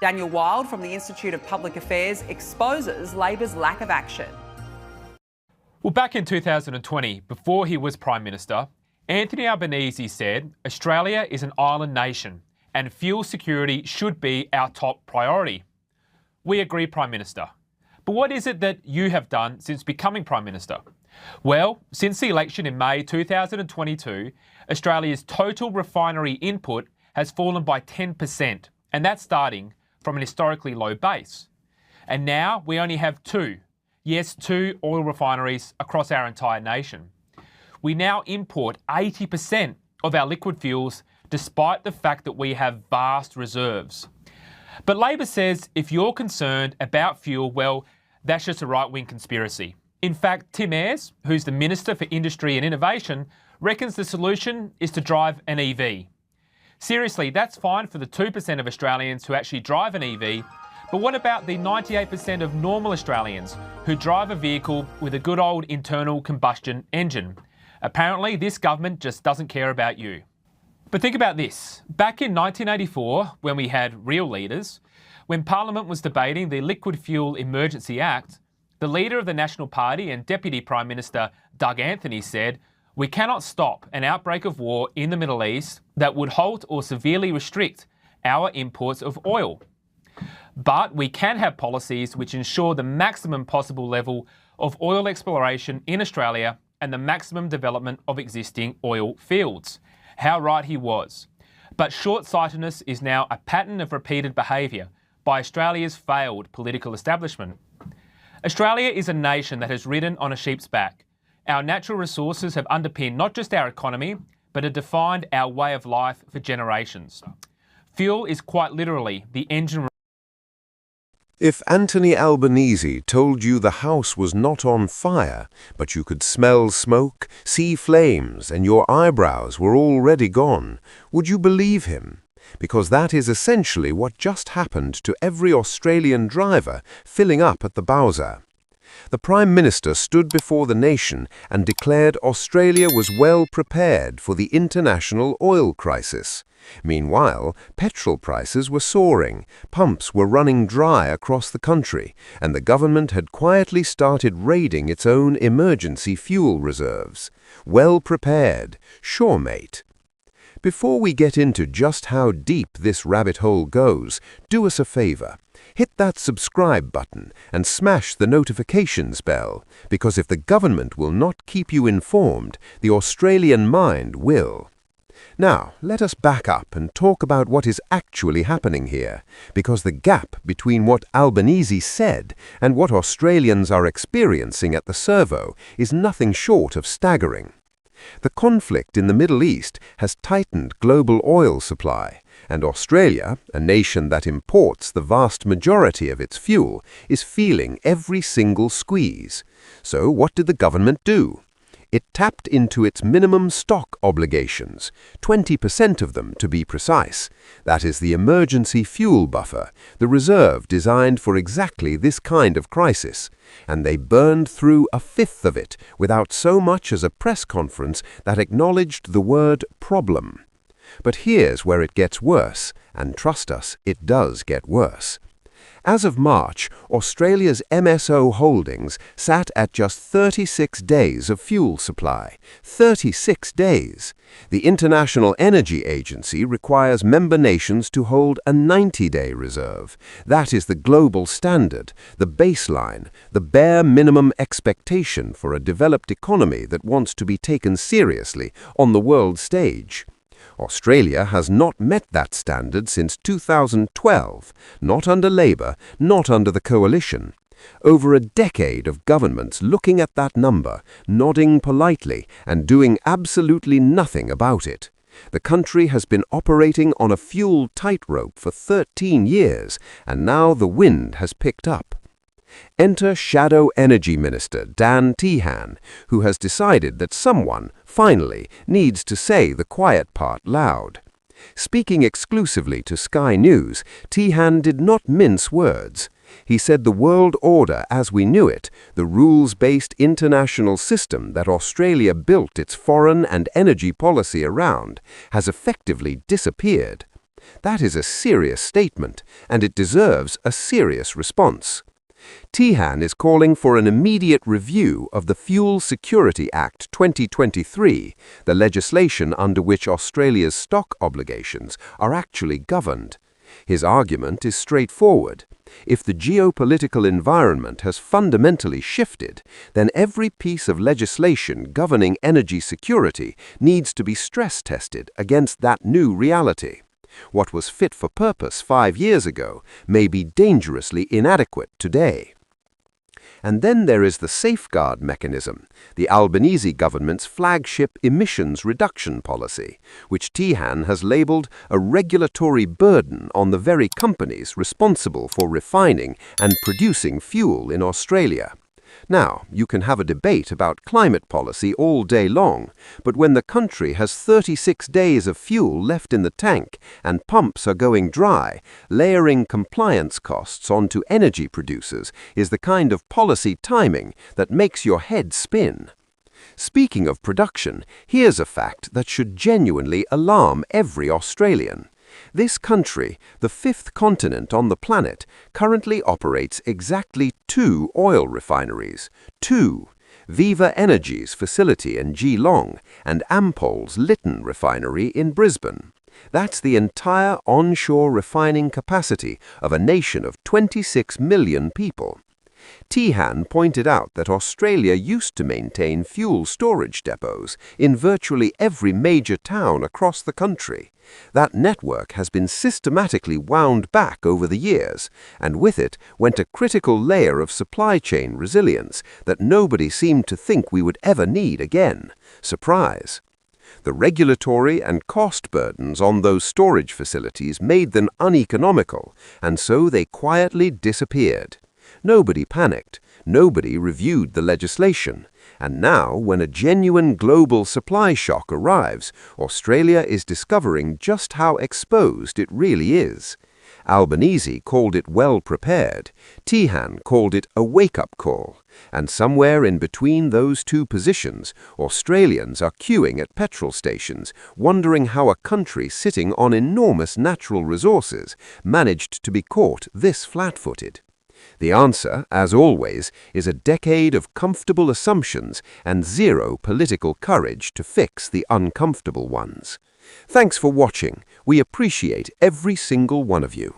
Daniel Wild from the Institute of Public Affairs exposes Labor's lack of action. Well, back in 2020, before he was Prime Minister, Anthony Albanese said Australia is an island nation and fuel security should be our top priority. We agree, Prime Minister. But what is it that you have done since becoming Prime Minister? Well, since the election in May 2022, Australia's total refinery input has fallen by 10%, and that's starting from an historically low base. And now we only have two oil refineries across our entire nation. We now import 80% of our liquid fuels, despite the fact that we have vast reserves. But Labor says if you're concerned about fuel, well, that's just a right-wing conspiracy. In fact, Tim Ayres, who's the Minister for Industry and Innovation, reckons the solution is to drive an EV. Seriously, that's fine for the 2% of Australians who actually drive an EV, but what about the 98% of normal Australians who drive a vehicle with a good old internal combustion engine? Apparently, this government just doesn't care about you. But think about this. Back in 1984, when we had real leaders, when Parliament was debating the Liquid Fuel Emergency Act, the leader of the National Party and Deputy Prime Minister Doug Anthony said, "We cannot stop an outbreak of war in the Middle East that would halt or severely restrict our imports of oil. But we can have policies which ensure the maximum possible level of oil exploration in Australia and the maximum development of existing oil fields." How right he was. But short-sightedness is now a pattern of repeated behaviour by Australia's failed political establishment. Australia is a nation that has ridden on a sheep's back. Our natural resources have underpinned not just our economy, but have defined our way of life for generations. Fuel is quite literally the engine. If Anthony Albanese told you the house was not on fire, but you could smell smoke, see flames, and your eyebrows were already gone, would you believe him? Because that is essentially what just happened to every Australian driver filling up at the Bowser. The Prime Minister stood before the nation and declared Australia was well prepared for the international oil crisis. Meanwhile, petrol prices were soaring, pumps were running dry across the country, and the government had quietly started raiding its own emergency fuel reserves. Well prepared, sure, mate. Before we get into just how deep this rabbit hole goes, do us a favor. Hit that subscribe button and smash the notifications bell, because if the government will not keep you informed, the Australian mind will. Now, let us back up and talk about what is actually happening here, because the gap between what Albanese said and what Australians are experiencing at the servo is nothing short of staggering. The conflict in the Middle East has tightened global oil supply, and Australia, a nation that imports the vast majority of its fuel, is feeling every single squeeze. So what did the government do? It tapped into its minimum stock obligations, 20% of them to be precise. That is the emergency fuel buffer, the reserve designed for exactly this kind of crisis. And they burned through a fifth of it without so much as a press conference that acknowledged the word problem. But here's where it gets worse, and trust us, it does get worse. As of March, Australia's MSO holdings sat at just 36 days of fuel supply. 36 days! The International Energy Agency requires member nations to hold a 90-day reserve. That is the global standard, the baseline, the bare minimum expectation for a developed economy that wants to be taken seriously on the world stage. Australia has not met that standard since 2012, not under Labor, not under the coalition. Over a decade of governments looking at that number, nodding politely, and doing absolutely nothing about it. The country has been operating on a fuel tightrope for 13 years, and now the wind has picked up. Enter Shadow Energy Minister Dan Tehan, who has decided that someone, finally, needs to say the quiet part loud. Speaking exclusively to Sky News, Tehan did not mince words. He said the world order as we knew it, the rules-based international system that Australia built its foreign and energy policy around, has effectively disappeared. That is a serious statement, and it deserves a serious response. Tihan is calling for an immediate review of the Fuel Security Act 2023, the legislation under which Australia's stock obligations are actually governed. His argument is straightforward. If the geopolitical environment has fundamentally shifted, then every piece of legislation governing energy security needs to be stress-tested against that new reality. What was fit for purpose 5 years ago may be dangerously inadequate today. And then there is the safeguard mechanism, the Albanese government's flagship emissions reduction policy, which Tihan has labelled a regulatory burden on the very companies responsible for refining and producing fuel in Australia. Now, you can have a debate about climate policy all day long, but when the country has 36 days of fuel left in the tank and pumps are going dry, layering compliance costs onto energy producers is the kind of policy timing that makes your head spin. Speaking of production, here's a fact that should genuinely alarm every Australian. This country, the 5th continent on the planet, currently operates exactly 2 oil refineries. 2. Viva Energy's facility in Geelong and Ampol's Lytton refinery in Brisbane. That's the entire onshore refining capacity of a nation of 26 million people. Tihan pointed out that Australia used to maintain fuel storage depots in virtually every major town across the country. That network has been systematically wound back over the years, and with it went a critical layer of supply chain resilience that nobody seemed to think we would ever need again. Surprise! The regulatory and cost burdens on those storage facilities made them uneconomical, and so they quietly disappeared. Nobody panicked, nobody reviewed the legislation, and now, when a genuine global supply shock arrives, Australia is discovering just how exposed it really is. Albanese called it well prepared, Tihan called it a wake-up call, and somewhere in between those two positions, Australians are queuing at petrol stations, wondering how a country sitting on enormous natural resources managed to be caught this flat-footed. The answer, as always, is a decade of comfortable assumptions and zero political courage to fix the uncomfortable ones. Thanks for watching. We appreciate every single one of you.